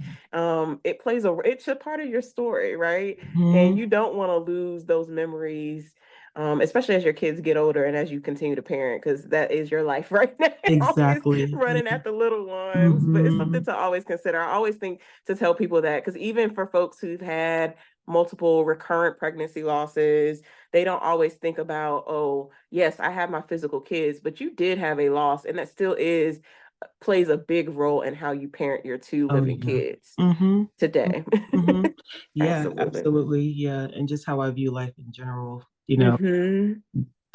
it's a part of your story, right? And you don't want to lose those memories, especially as your kids get older and as you continue to parent, because that is your life right now. Exactly. Running at the little ones. But it's something to always consider. I always think to tell people that, because even for folks who've had multiple recurrent pregnancy losses, they don't always think about, oh, yes, I have my physical kids, but you did have a loss, and that still plays a big role in how you parent your two living kids today. Yeah, absolutely. Yeah. And just how I view life in general,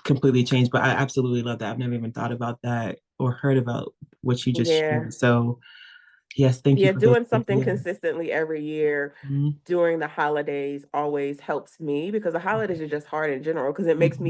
completely changed. But I absolutely love that. I've never even thought about that or heard about what you just shared. So yes, thank you for doing something consistently every year during the holidays always helps me, because the holidays are just hard in general, because it makes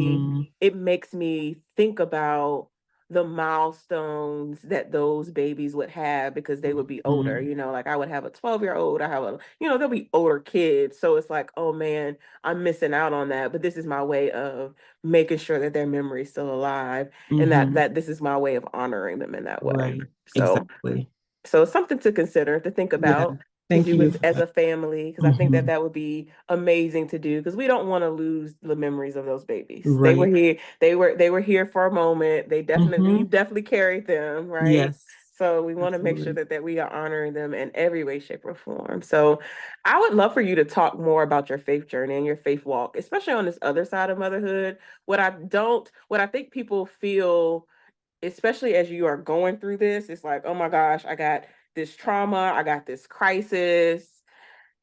me think about the milestones that those babies would have, because they would be older, like I would have a 12-year-old, I have there'll be older kids. So it's like, oh man, I'm missing out on that. But this is my way of making sure that their memory is still alive, and that this is my way of honoring them in that way. Right. So exactly. So something to consider, to think about, Thank you as a family, because I think that would be amazing to do, because we don't want to lose the memories of those babies. Right. They were here. They were here for a moment. They definitely, you definitely carried them, right? Yes. So we want to make sure that we are honoring them in every way, shape, or form. So I would love for you to talk more about your faith journey and your faith walk, especially on this other side of motherhood. What I think people feel, especially as you are going through this, it's like, oh my gosh, I got this trauma, I got this crisis,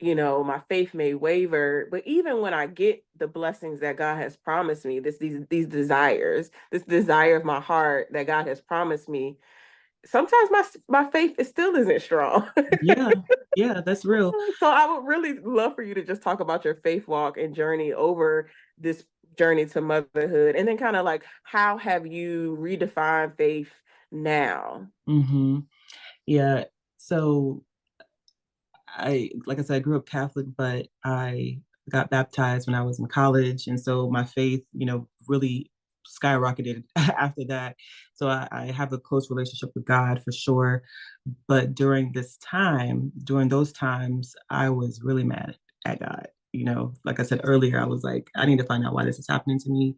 my faith may waver. But even when I get the blessings that God has promised me, these desires, this desire of my heart that God has promised me, sometimes my faith still isn't strong. Yeah, that's real. So I would really love for you to just talk about your faith walk and journey over this journey to motherhood, and then kind of like, how have you redefined faith now? Yeah. So like I said, I grew up Catholic, but I got baptized when I was in college. And so my faith, really skyrocketed after that. So I have a close relationship with God for sure. But during those times, I was really mad at God. Like I said earlier, I was like, I need to find out why this is happening to me.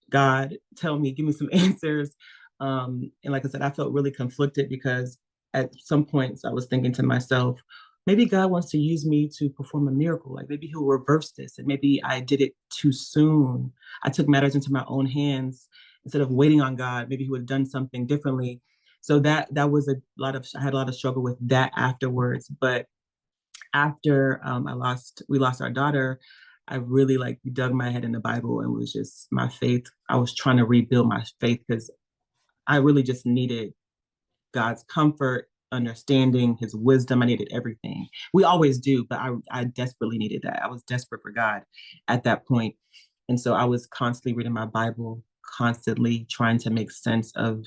God, give me some answers. And like I said, I felt really conflicted, because at some points I was thinking to myself, maybe God wants to use me to perform a miracle. Like maybe he'll reverse this. And maybe I did it too soon. I took matters into my own hands instead of waiting on God. Maybe he would have done something differently. So that was I had a lot of struggle with that afterwards. But after we lost our daughter, I really dug my head in the Bible, and was just my faith. I was trying to rebuild my faith, because I really just needed God's comfort, understanding, his wisdom. I needed everything. We always do, but I desperately needed that. I was desperate for God at that point. And so I was constantly reading my Bible, constantly trying to make sense of,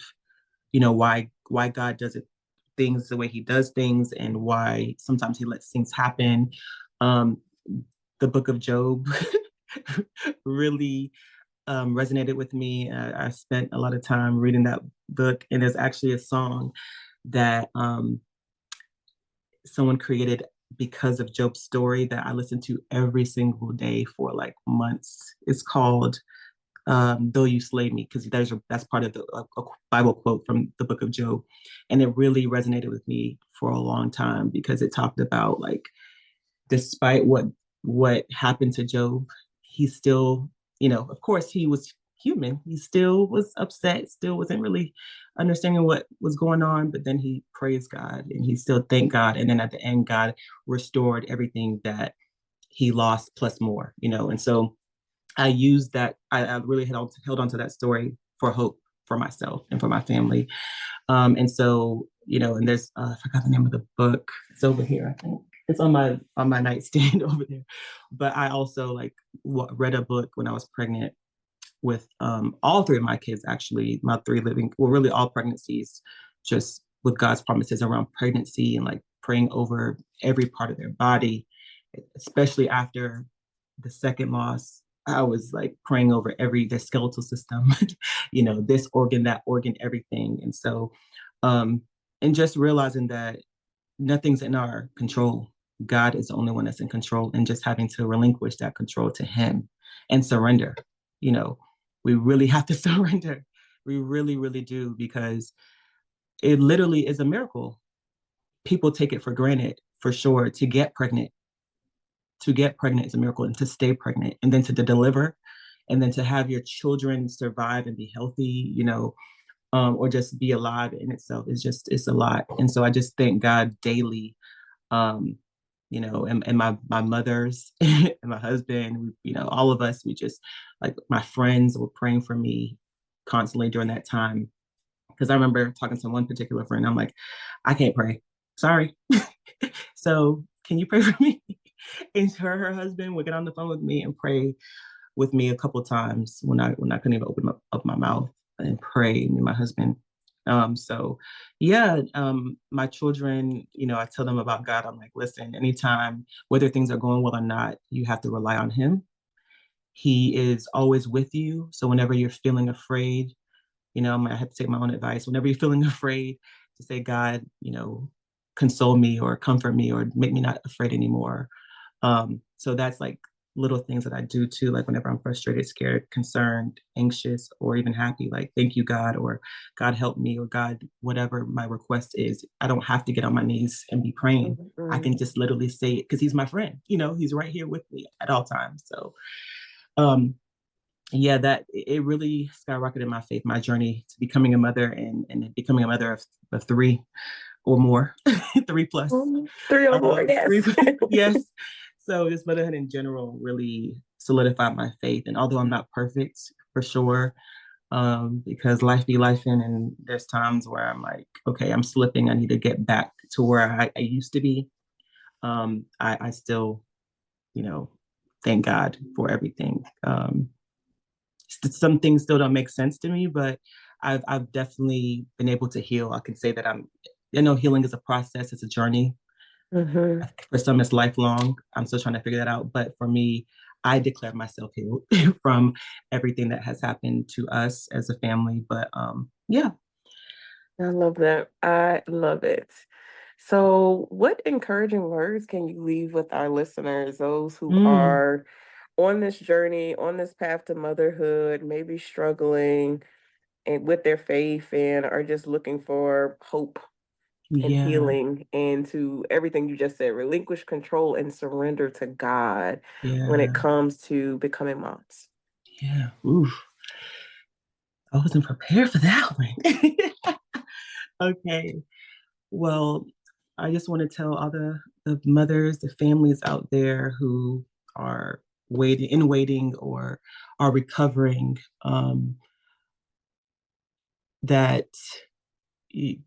why God does it, things the way he does things, and why sometimes he lets things happen. Um, the book of Job really resonated with me. I spent a lot of time reading that book, and there's actually a song that someone created because of Job's story that I listen to every single day for like months. It's called "Though You Slay Me," because that's part of a Bible quote from the book of Job, and it really resonated with me for a long time because it talked about like, despite what happened to Job, he still, of course, he was human. He still was upset, still wasn't really understanding what was going on, but then he praised God and he still thanked God. And then at the end, God restored everything that he lost plus more, and so I used that. I really held on to that story for hope for myself and for my family. And so, and there's I forgot the name of the book. It's over here, I think. It's on my nightstand over there. But I also read a book when I was pregnant with all three of my kids, actually, my three living, well, really all pregnancies, just with God's promises around pregnancy and like praying over every part of their body, especially after the second loss. I was like praying over their skeletal system, this organ, that organ, everything. And so, and just realizing that nothing's in our control. God is the only one that's in control, and just having to relinquish that control to him and surrender. We really have to surrender. We really, really do, because it literally is a miracle. People take it for granted, for sure. To get pregnant is a miracle, and to stay pregnant, and then to deliver, and then to have your children survive and be healthy, or just be alive in itself it's a lot. And so I just thank God daily, and my mothers and my husband, all of us, we just, like, my friends were praying for me constantly during that time. Because I remember talking to one particular friend, I'm like, I can't pray. Sorry. So can you pray for me? And her husband would get on the phone with me and pray with me a couple of times when I couldn't even open up my mouth and pray, me and my husband. So yeah, my children, I tell them about God. I'm like, listen, anytime, whether things are going well or not, you have to rely on him. He is always with you. So whenever you're feeling afraid, I have to take my own advice. Whenever you're feeling afraid, to say, God, console me or comfort me or make me not afraid anymore. So that's like little things that I do too. Like whenever I'm frustrated, scared, concerned, anxious, or even happy, like, thank you, God, or God help me, or God, whatever my request is, I don't have to get on my knees and be praying. Mm-hmm. I can just literally say it because he's my friend. He's right here with me at all times. So, yeah, that it really skyrocketed my faith, my journey to becoming a mother, and becoming a mother of three or more, 3 plus. 3 or more, yes. Yes. So just motherhood in general really solidified my faith. And although I'm not perfect, for sure, because life be lifing, and there's times where I'm like, okay, I'm slipping. I need to get back to where I used to be. I still, thank God for everything. Some things still don't make sense to me, but I've definitely been able to heal. I can say that I know healing is a process, it's a journey. Mm-hmm. For some, it's lifelong. I'm still trying to figure that out. But for me, I declare myself healed from everything that has happened to us as a family. But yeah. I love that. I love it. So what encouraging words can you leave with our listeners, those who are on this journey, on this path to motherhood, maybe struggling and with their faith, and are just looking for hope and healing, and to everything you just said, relinquish control and surrender to God when it comes to becoming moms? Yeah. Oof. I wasn't prepared for that one. Okay. Well, I just want to tell all the mothers, the families out there who are waiting or are recovering, that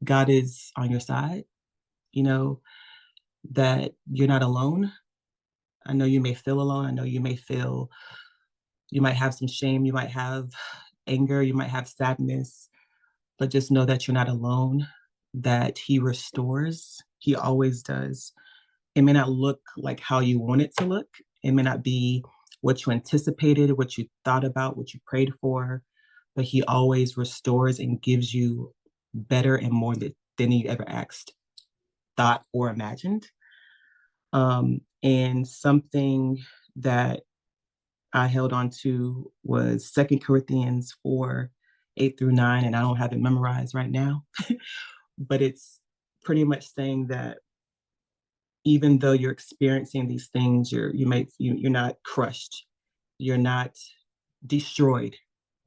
God is on your side, you know, that you're not alone. I know you may feel alone. I know you might have some shame, you might have anger, you might have sadness, but just know that you're not alone, that He restores. He always does. It may not look like how you want it to look. It may not be what you anticipated, what you thought about, what you prayed for, but He always restores and gives you better and more than you ever asked, thought, or imagined. And something that I held on to was 2 Corinthians 4:8-9, and I don't have it memorized right now, but it's pretty much saying that even though you're experiencing these things, you're not crushed, you're not destroyed,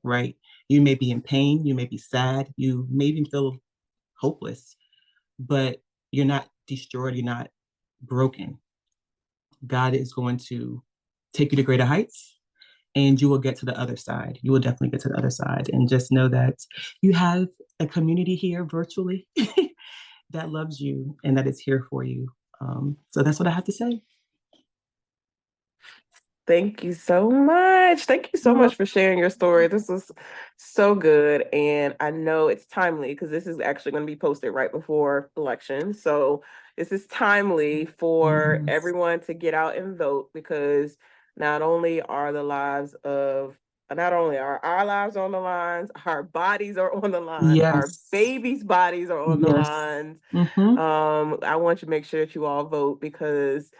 right? You may be in pain, you may be sad, you may even feel hopeless, but you're not destroyed, you're not broken. God is going to take you to greater heights, and you will get to the other side. You will definitely get to the other side. And just know that you have a community here virtually that loves you and that is here for you. So that's what I have to say. Thank you so much. Thank you so much for sharing your story. This was so good. And I know it's timely because this is actually going to be posted right before election. So this is timely for everyone to get out and vote, because not only are our lives on the lines, our bodies are on the lines, our babies' bodies are on the lines. I want you to make sure that you all vote, because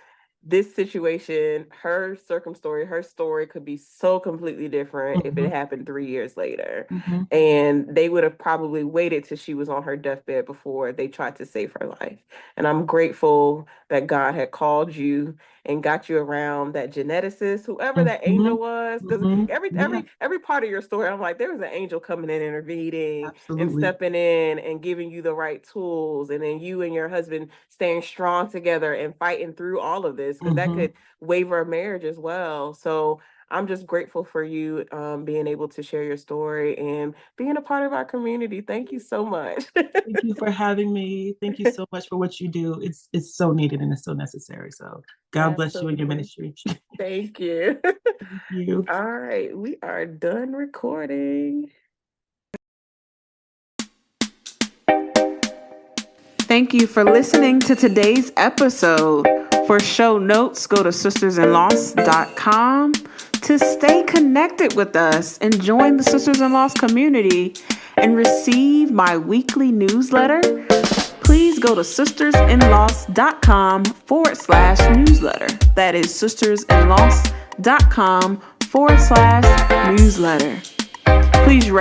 this situation, her story could be so completely different if it happened 3 years later. And they would have probably waited till she was on her deathbed before they tried to save her life. And I'm grateful that God had called you and got you around that geneticist, whoever that angel was, because every part of your story, I'm like, there was an angel coming in, intervening, and stepping in and giving you the right tools, and then you and your husband staying strong together and fighting through all of this, because that could waver a marriage as well. So I'm just grateful for you being able to share your story and being a part of our community. Thank you so much. Thank you for having me. Thank you so much for what you do. It's so needed and it's so necessary. So God bless you and your ministry. Thank you. Thank you. All right, we are done recording. Thank you for listening to today's episode. For show notes, go to sistersinloss.com. To stay connected with us and join the Sisters in Loss community and receive my weekly newsletter, please go to sistersinloss.com/newsletter. That is sistersinloss.com/newsletter. Please rate